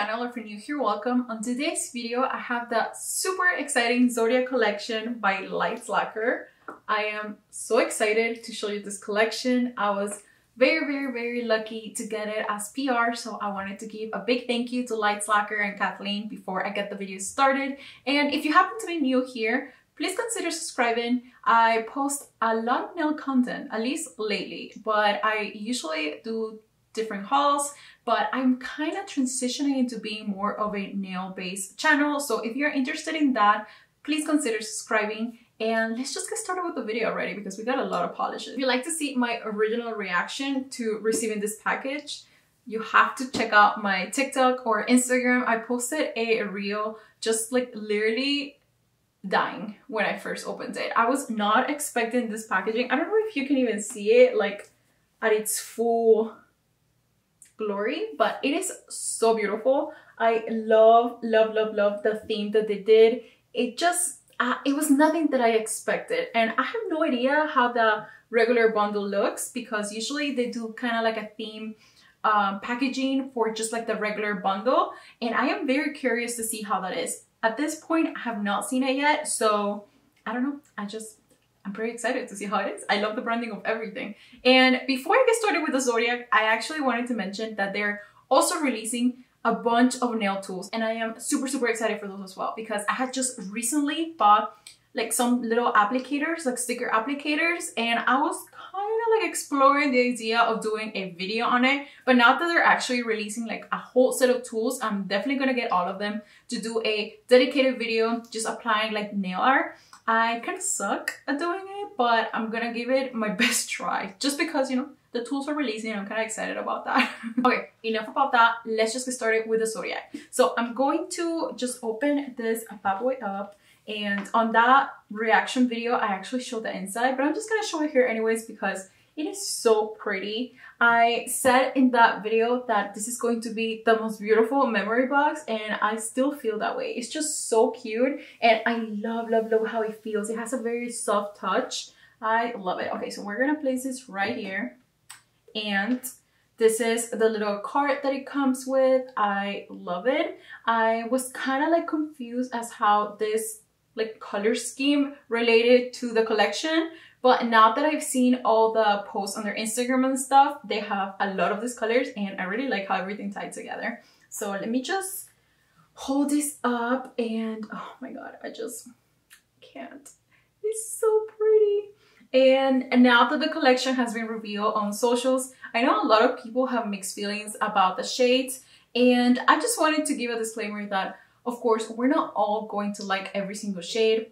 channel, or if you're new here, welcome. On today's video, I have the super exciting Zodiac Collection by Lights Lacquer. I am so excited to show you this collection. I was very lucky to get it as PR, so I wanted to give a big thank you to Lights Lacquer and Kathleen before I get the video started. And if you happen to be new here, please consider subscribing. I post a lot of nail content, at least lately, but I usually do different hauls, but I'm kind of transitioning into being more of a nail-based channel. So if you're interested in that, please consider subscribing. And let's just get started with the video already because we got a lot of polishes. If you'd like to see my original reaction to receiving this package, you have to check out my TikTok or Instagram. I posted a reel just like literally dying when I first opened it. I was not expecting this packaging. I don't know if you can even see it like at its full glory, but it is so beautiful. I love the theme that they did. It just it was nothing that I expected, and I have no idea how the regular bundle looks because usually they do kind of like a theme packaging for just like the regular bundle, and I am very curious to see how that is. At this point, I have not seen it yet, so I don't know. I'm pretty excited to see how it is. I love the branding of everything. And before I get started with the Zodiac, I actually wanted to mention that they're also releasing a bunch of nail tools, and I am super excited for those as well because I had just recently bought like some little applicators, like sticker applicators, and I was kind of like exploring the idea of doing a video on it. But now that they're actually releasing like a whole set of tools, I'm definitely gonna get all of them to do a dedicated video just applying like nail art. I kind of suck at doing it, but I'm gonna give it my best try just because, you know, the tools are releasing and I'm kind of excited about that. Okay, enough about that. Let's just get started with the Zodiac. So I'm going to just open this bad boy up, and on that reaction video, I actually showed the inside, but I'm just gonna show it here anyways because it is so pretty. I said in that video that this is going to be the most beautiful memory box, and I still feel that way. It's just so cute, and I love how it feels. It has a very soft touch. I love it. Okay, so we're gonna place this right here, and this is the little card that it comes with. I love it. I was kind of like confused as how this like color scheme related to the collection, but now that I've seen all the posts on their Instagram and stuff, they have a lot of these colors, and I really like how everything tied together. So let me just hold this up, and oh my god, I just can't. It's so pretty. And now that the collection has been revealed on socials, I know a lot of people have mixed feelings about the shades, and I just wanted to give a disclaimer that of course we're not all going to like every single shade,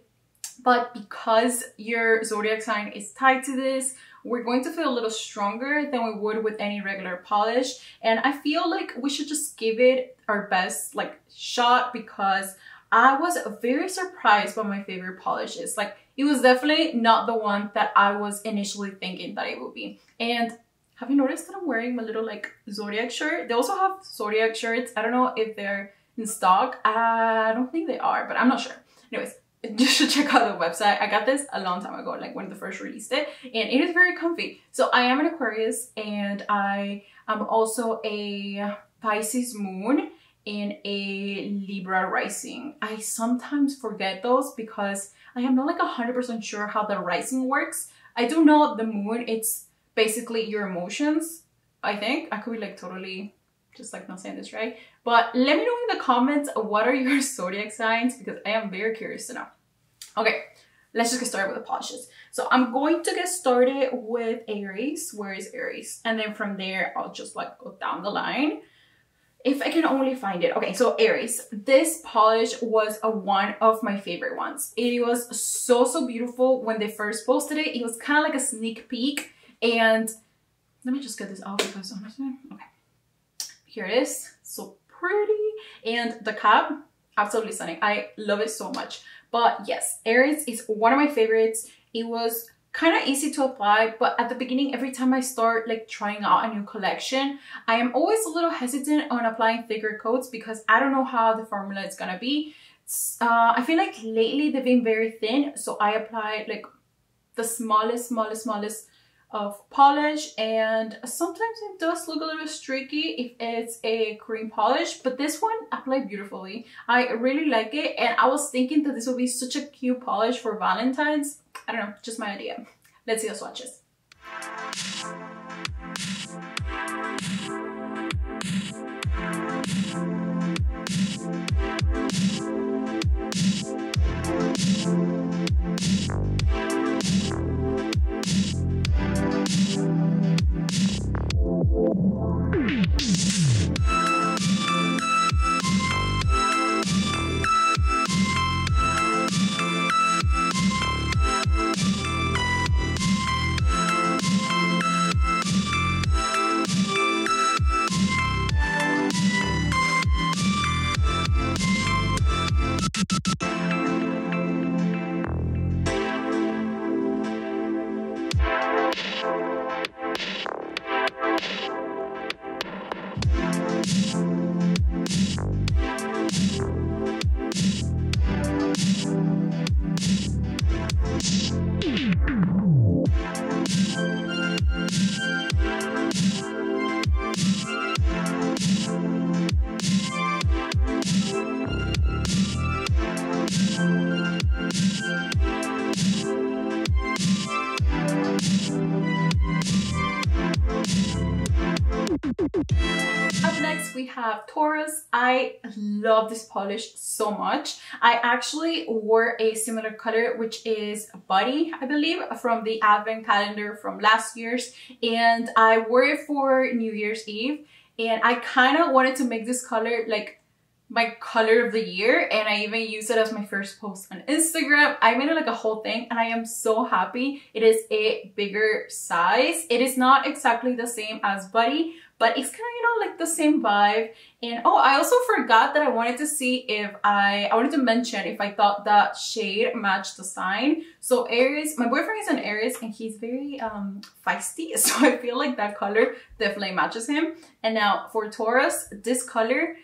but because your zodiac sign is tied to this, we're going to feel a little stronger than we would with any regular polish. And I feel like we should just give it our best like shot because I was very surprised by my favorite polishes. Like, it was definitely not the one that I was initially thinking that it would be. And have you noticed that I'm wearing my little like zodiac shirt? They also have zodiac shirts. I don't know if they're in stock. I don't think they are, but I'm not sure. Anyways, you should check out the website. I got this a long time ago, like when they first released it, and it is very comfy. So I am an Aquarius, and I am also a Pisces moon and a Libra rising. I sometimes forget those because I am not like 100% sure how the rising works. I do know the moon, it's basically your emotions, I think. I could be like totally just like not saying this right, but let me know in the comments what are your zodiac signs because I am very curious to know. Okay, let's just get started with the polishes. So I'm going to get started with Aries. Where is Aries? And then from there, I'll just like go down the line if I can only find it. Okay, so Aries. This polish was one of my favorite ones. It was so beautiful when they first posted it. It was kind of like a sneak peek, and let me just get this out because honestly, okay. Here it is, so pretty, and the cap, absolutely stunning. I love it so much. But yes, Aries is one of my favorites. It was kind of easy to apply, but at the beginning, every time I start like trying out a new collection, I am always a little hesitant on applying thicker coats because I don't know how the formula is gonna be. I feel like lately they've been very thin, so I applied like the smallest of polish, and sometimes it does look a little streaky if it's a cream polish, but this one applied beautifully. I really like it, and I was thinking that this would be such a cute polish for Valentine's. I don't know, just my idea. Let's see the swatches. Up next we have Taurus. I love this polish so much. I actually wore a similar color, which is Buddy, I believe, from the advent calendar from last year's, and I wore it for New Year's Eve, and I kind of wanted to make this color like my color of the year, and I even used it as my first post on Instagram. I made it like a whole thing, and I am so happy. It is a bigger size. It is not exactly the same as Buddy, but it's kind of, you know, like the same vibe. And oh, I also forgot that I wanted to see if I wanted to mention if I thought that shade matched the sign. So Aries, my boyfriend is an Aries, and he's very feisty, so I feel like that color definitely matches him. And now for Taurus, this color,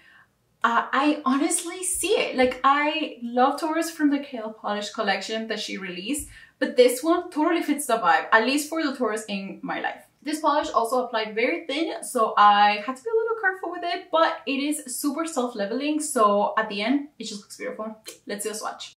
I honestly see it. Like, I love Taurus from the Kale Polish collection that she released, but this one totally fits the vibe, at least for the Taurus in my life. This polish also applied very thin, so I had to be a little careful with it, but it is super self-leveling, so at the end, it just looks beautiful. Let's do a swatch.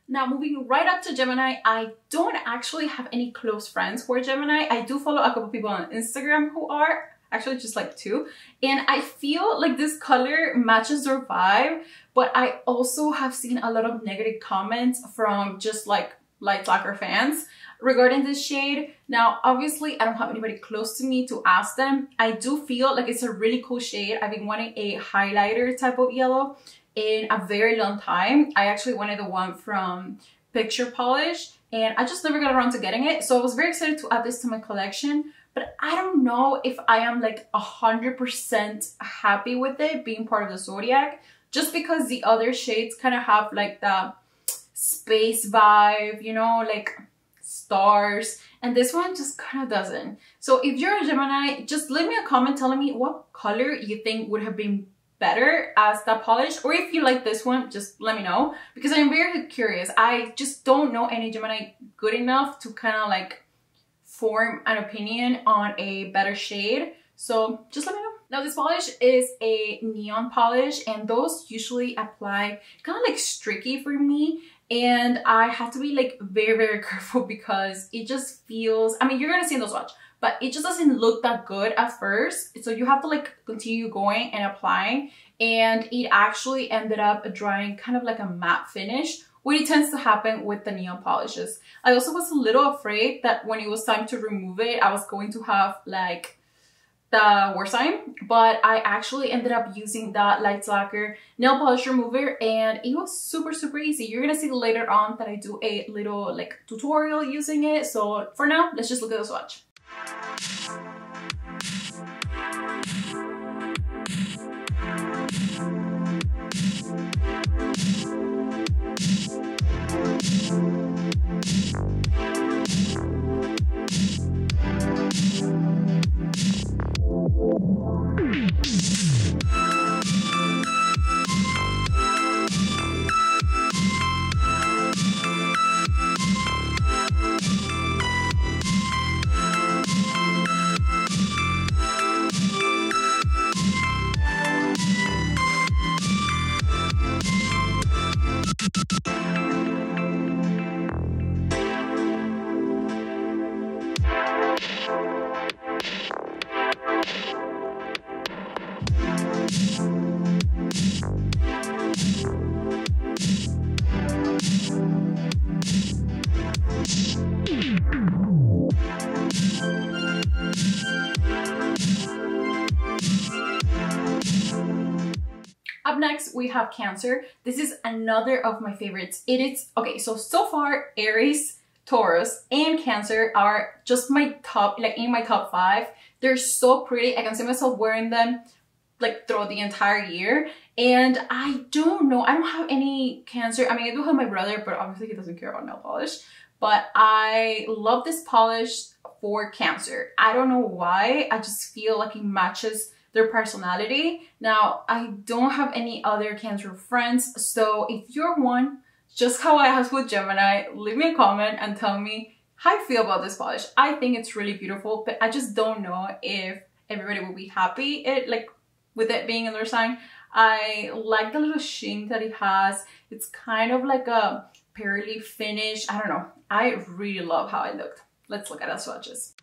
Now moving right up to Gemini, I don't actually have any close friends who are Gemini. I do follow a couple people on Instagram who are, actually just like 2, and I feel like this color matches their vibe, but I also have seen a lot of negative comments from just like Lights Lacquer fans regarding this shade. Now obviously I don't have anybody close to me to ask them. I do feel like it's a really cool shade. I've been wanting a highlighter type of yellow in a very long time. I actually wanted the one from Picture Polish, and I just never got around to getting it, so I was very excited to add this to my collection. But I don't know if I am like 100% happy with it being part of the Zodiac, just because the other shades kind of have like the space vibe, you know, like stars, and this one just kind of doesn't. So if you're a Gemini, just leave me a comment telling me what color you think would have been better as that polish, or if you like this one, just let me know, because I'm very curious. I just don't know any Gemini good enough to kind of like form an opinion on a better shade, so just let me know. Now this polish is a neon polish, and those usually apply kind of like streaky for me, and I have to be like very careful because it just feels, I mean, you're gonna see in the swatch, but it just doesn't look that good at first. So you have to like continue going and applying, and it actually ended up drying kind of like a matte finish, which tends to happen with the neon polishes. I also was a little afraid that when it was time to remove it, I was going to have like the worst time, but I actually ended up using that Lights Lacquer nail polish remover, and it was super easy. You're gonna see later on that I do a little like tutorial using it. So for now, let's just look at the swatch. Up next, we have Cancer. This is another of my favorites. It is, okay, so far, Aries, Taurus, and Cancer are just my top, like in my top 5. They're so pretty. I can see myself wearing them like throughout the entire year. And I don't know, I don't have any Cancer. I mean, I do have my brother, but obviously he doesn't care about nail polish. But I love this polish for Cancer. I don't know why. I just feel like it matches their personality. Now, I don't have any other Cancer friends, so if you're one, just how I asked with Gemini, leave me a comment and tell me how you feel about this polish. I think it's really beautiful, but I just don't know if everybody will be happy with it being in their sign. I like the little sheen that it has. It's kind of like a pearly finish. I don't know. I really love how it looked. Let's look at the swatches.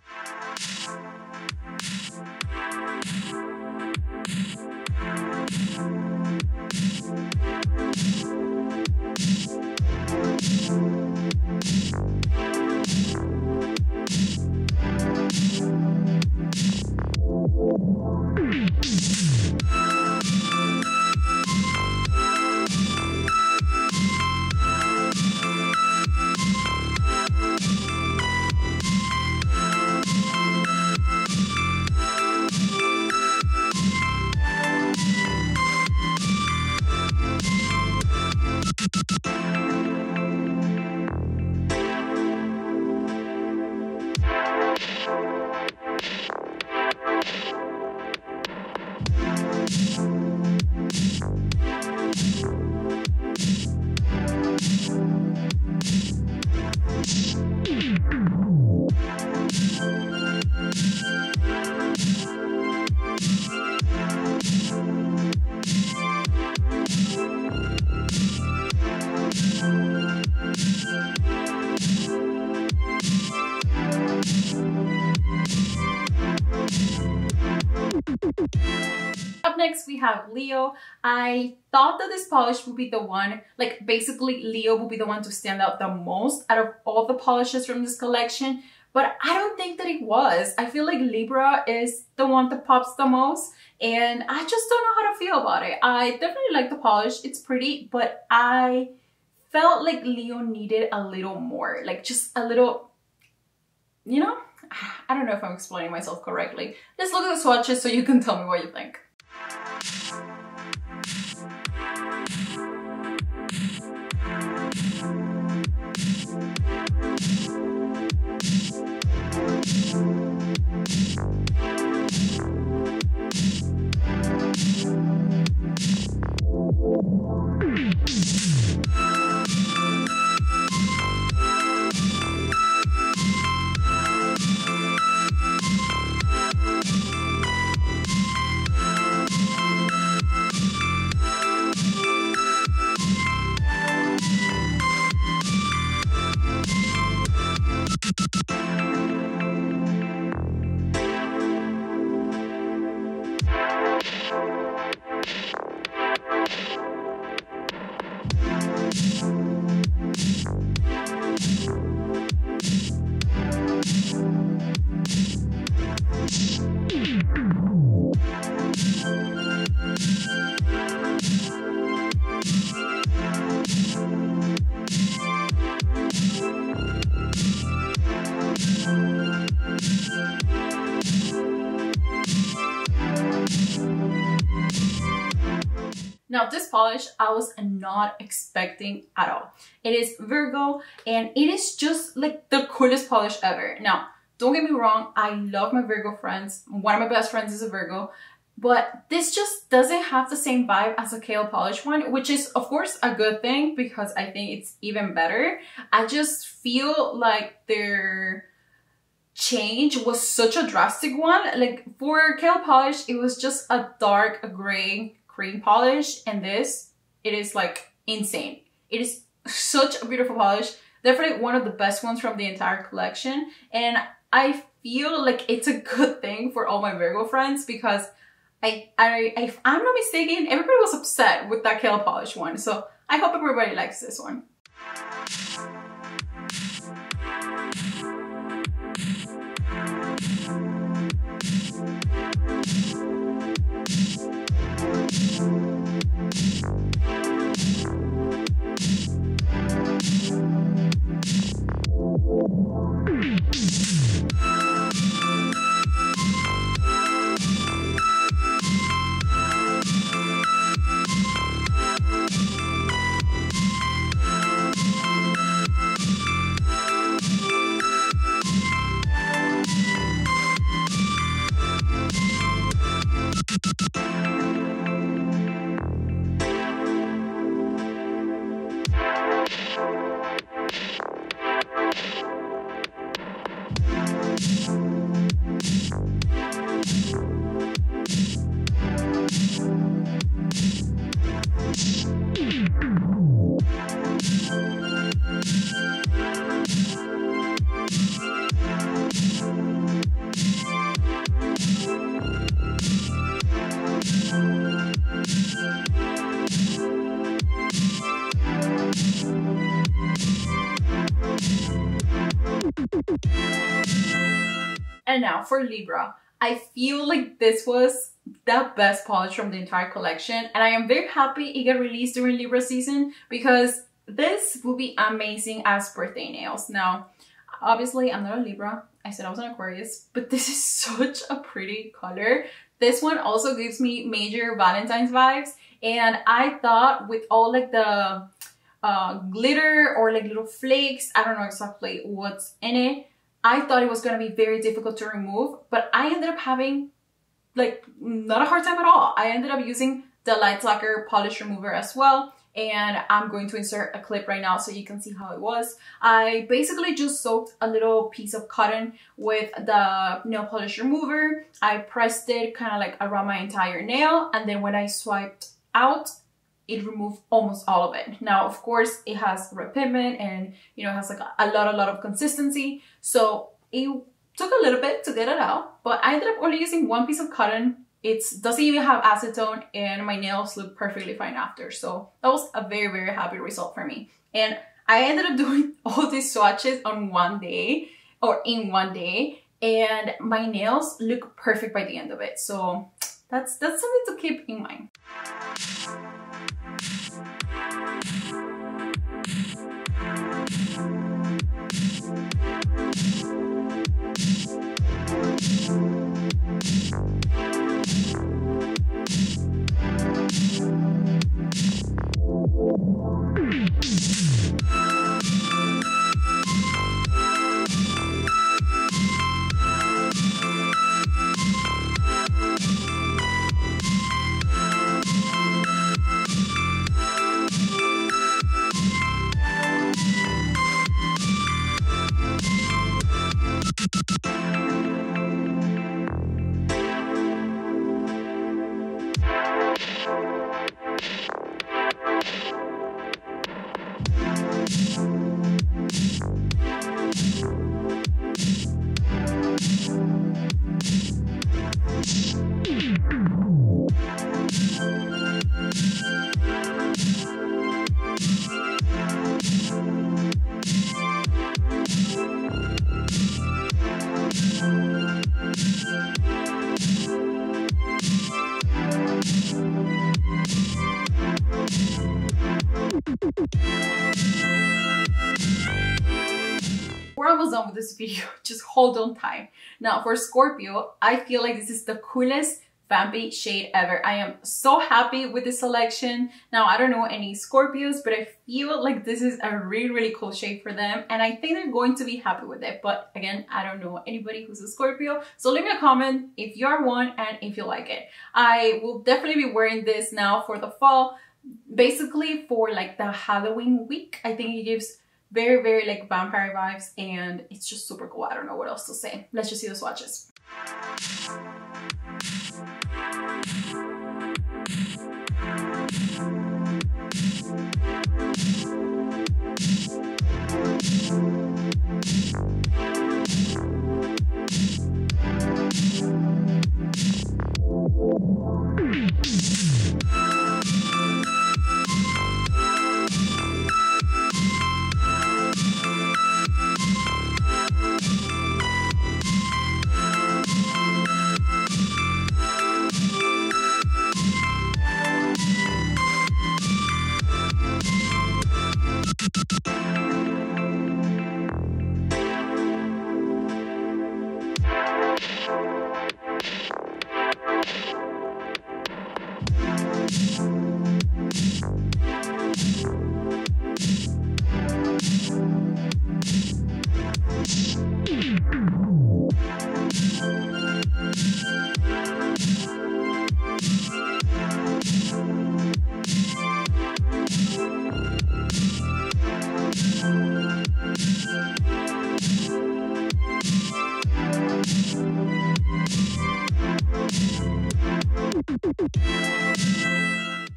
Up next, we have Leo. I thought that this polish would be the one, like basically Leo would be the one to stand out the most out of all the polishes from this collection, but I don't think that it was. I feel like Libra is the one that pops the most, and I just don't know how to feel about it. I definitely like the polish, it's pretty, but I felt like Leo needed a little more, like just a little, you know? I don't know if I'm explaining myself correctly. Let's look at the swatches so you can tell me what you think. Now this polish I was not expecting at all. It is Virgo and it is just like the coolest polish ever. Now don't get me wrong, I love my Virgo friends. One of my best friends is a Virgo, but this just doesn't have the same vibe as a Kale polish one, which is of course a good thing because I think it's even better. I just feel like their change was such a drastic one. Like for Kale polish, it was just a dark gray cream polish, and this, it is like insane. It is such a beautiful polish. Definitely one of the best ones from the entire collection, and I feel like it's a good thing for all my Virgo friends because if I'm not mistaken, everybody was upset with that Kale polish one. So I hope everybody likes this one. And now for Libra, I feel like this was the best polish from the entire collection, and I am very happy it got released during Libra season because this will be amazing as birthday nails. Now, obviously I'm not a Libra, I said I was an Aquarius, but this is such a pretty color. This one also gives me major Valentine's vibes, and I thought with all like the glitter or like little flakes, I don't know exactly what's in it, I thought it was going to be very difficult to remove, but I ended up having like not a hard time at all. I ended up using the Lights Lacquer polish remover as well, and I'm going to insert a clip right now so you can see how it was. I basically just soaked a little piece of cotton with the nail polish remover. I pressed it kind of like around my entire nail, and then when I swiped out, it removed almost all of it. Now, of course, it has red pigment and, you know, it has like a lot of consistency. So it took a little bit to get it out, but I ended up only using one piece of cotton. It doesn't even have acetone, and my nails look perfectly fine after. So that was a very, very happy result for me. And I ended up doing all these swatches on one day, or in one day, and my nails look perfect by the end of it. So that's something to keep in mind. We're almost done with this video, just hold on tight. Now for Scorpio, I feel like this is the coolest vampy shade ever. I am so happy with this selection. Now, I don't know any Scorpios, but I feel like this is a really cool shade for them, and I think they're going to be happy with it. But again, I don't know anybody who's a Scorpio, so leave me a comment if you are one and if you like it. I will definitely be wearing this now for the fall, basically for like the Halloween week. I think it gives very like vampire vibes, and it's just super cool. I don't know what else to say. Let's just see the swatches.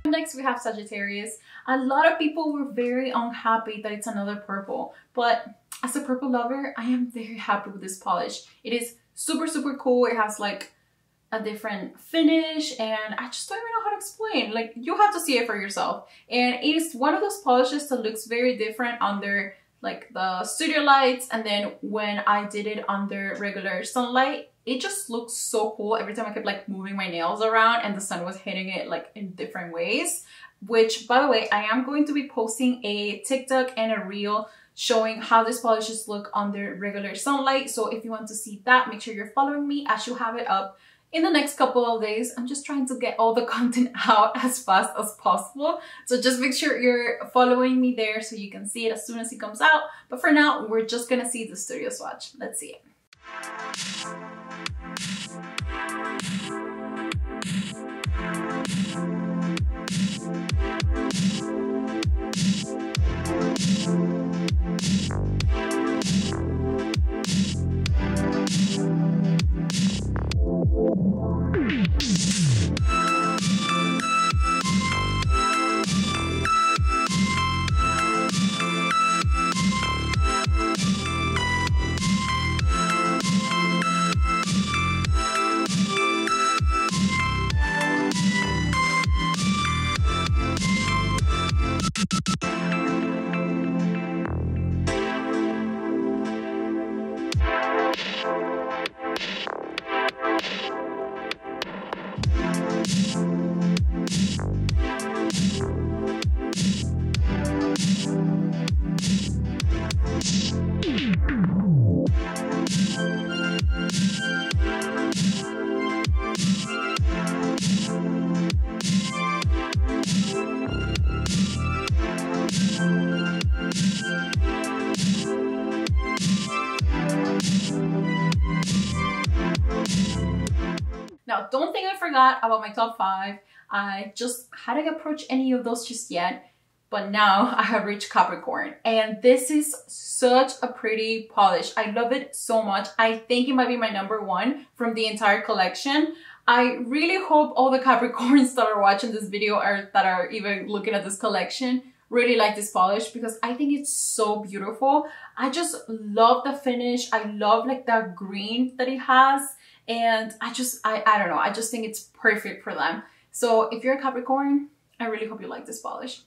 Next, we have Sagittarius. A lot of people were very unhappy that it's another purple, but as a purple lover, I am very happy with this polish. It is super cool. It has like a different finish, and I just don't even know how to explain. Like, you have to see it for yourself. And it is one of those polishes that looks very different under like the studio lights, and then when I did it under regular sunlight, it just looks so cool. Every time I kept like moving my nails around and the sun was hitting it like in different ways, which, by the way, I am going to be posting a TikTok and a reel showing how these polishes look under regular sunlight. So if you want to see that, make sure you're following me. I should have it up in the next couple of days. I'm just trying to get all the content out as fast as possible. So just make sure you're following me there so you can see it as soon as it comes out. But for now, we're just gonna see the studio swatch. Let's see it. Now, don't think I forgot about my top 5. I just hadn't approached any of those just yet, but now I have reached Capricorn, and this is such a pretty polish. I love it so much. I think it might be my #1 from the entire collection. I really hope all the Capricorns that are watching this video or that are even looking at this collection really like this polish, because I think it's so beautiful. I just love the finish. I love like that green that it has. And I don't know, I just think it's perfect for them. So if you're a Capricorn, I really hope you like this polish.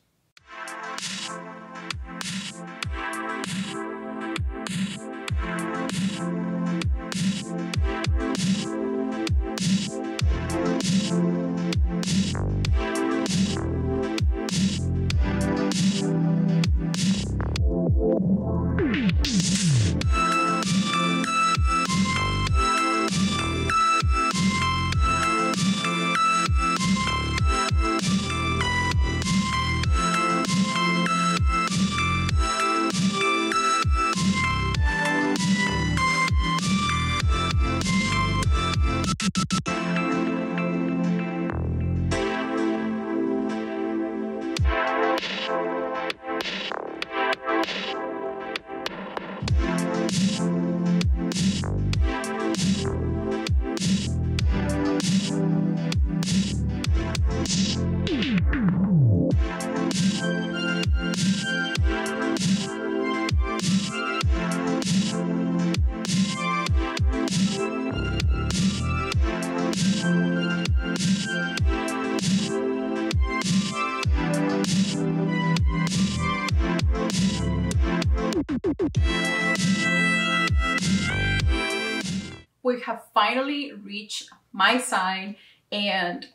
We have finally reached my sign and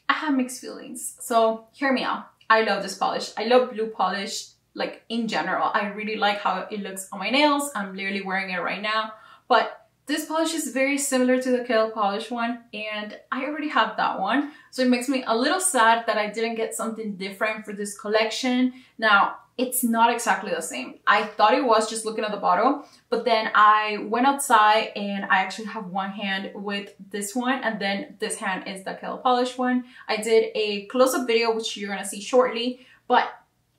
I have mixed feelings. So hear me out. I love this polish. I love blue polish, like in general. I really like how it looks on my nails. I'm literally wearing it right now. But this polish is very similar to the Kale polish one and I already have that one. So it makes me a little sad that I didn't get something different for this collection. Now, it's not exactly the same. I thought it was just looking at the bottle, but then I went outside and I actually have one hand with this one and then this hand is the Kale polish one. I did a close-up video, which you're gonna see shortly, but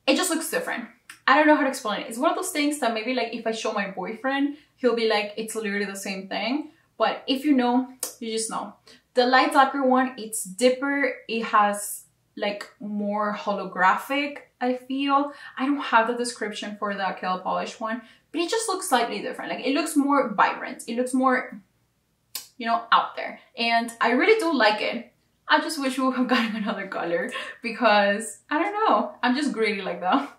it just looks different. I don't know how to explain it. It's one of those things that maybe like if I show my boyfriend, he'll be like, it's literally the same thing. But if you know, you just know. The Lights Lacquer one, it's dipper. It has like more holographic, I feel. I don't have the description for the Kale polish one, but it just looks slightly different. Like it looks more vibrant. It looks more, you know, out there. And I really do like it. I just wish we would have gotten another color because I don't know. I'm just greedy like that.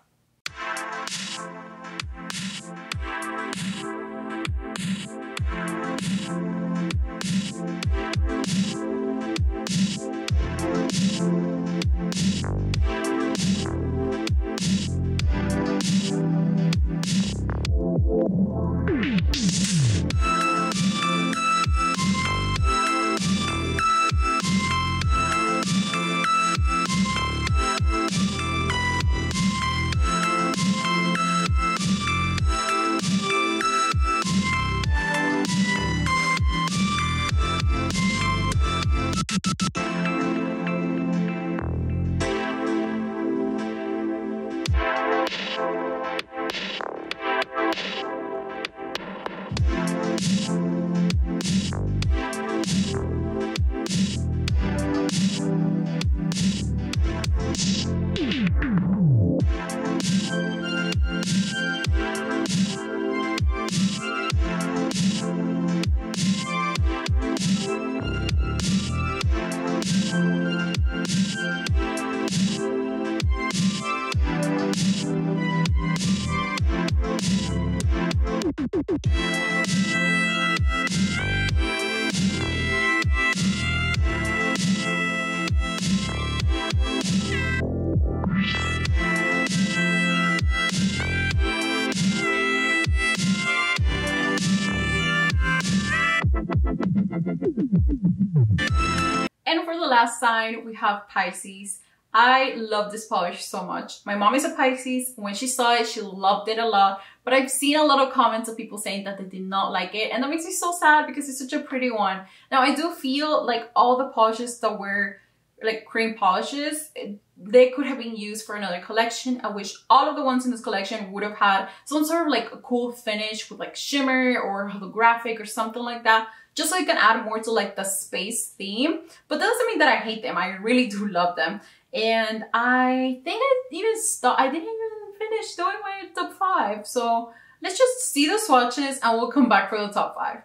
And for the last sign, we have Pisces. I love this polish so much. My mom is a Pisces. When she saw it, she loved it a lot. But I've seen a lot of comments of people saying that they did not like it. And that makes me so sad because it's such a pretty one. Now, I do feel like all the polishes that were like cream polishes, they could have been used for another collection. I wish all of the ones in this collection would have had some sort of like a cool finish with like shimmer or holographic or something like that, just so you can add more to like the space theme. But that doesn't mean that I hate them. I really do love them. And I think I didn't even finish doing my top 5. So let's just see the swatches and we'll come back for the top 5.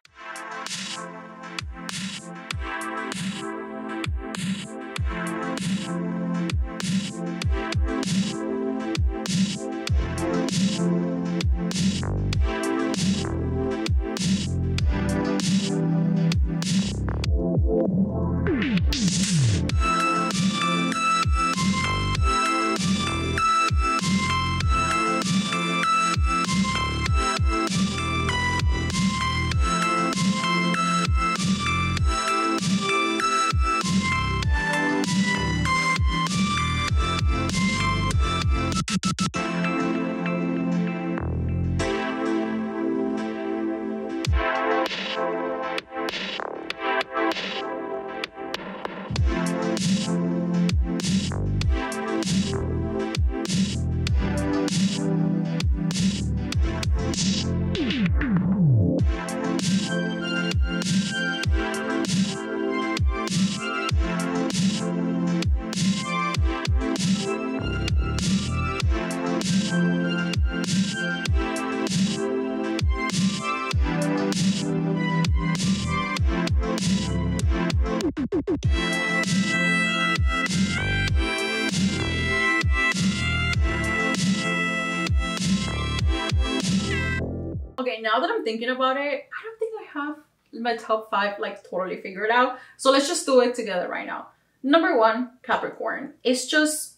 Okay, now that I'm thinking about it, I don't think I have my top 5 like totally figured out. So let's just do it together right now. Number 1, Capricorn. It's just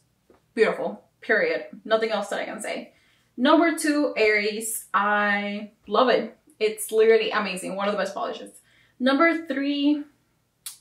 beautiful, period. Nothing else that I can say. Number 2, Aries. I love it. It's literally amazing. One of the best polishes. Number 3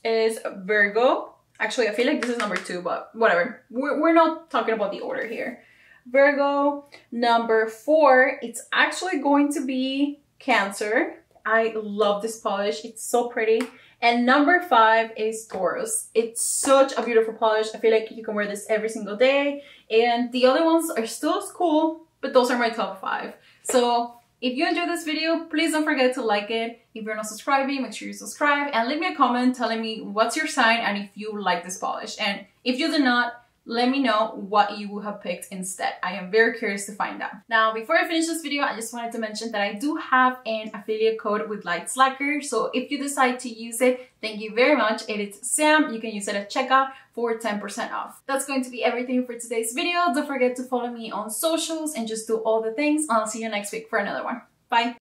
is Virgo. Actually, I feel like this is number 2, but whatever. We're not talking about the order here. Virgo. Number 4, it's actually going to be Cancer. I love this polish. It's so pretty. And number 5 is Taurus. It's such a beautiful polish. I feel like you can wear this every single day. And the other ones are still as cool, but those are my top 5. So if you enjoyed this video, please don't forget to like it. If you're not subscribing, make sure you subscribe and leave me a comment telling me what's your sign and if you like this polish. And if you do not, let me know what you would have picked instead. I am very curious to find out. Now, before I finish this video, I just wanted to mention that I do have an affiliate code with Lights Lacquer. So if you decide to use it, thank you very much. It is Sam. You can use it at checkout for 10% off. That's going to be everything for today's video. Don't forget to follow me on socials and just do all the things. I'll see you next week for another one. Bye.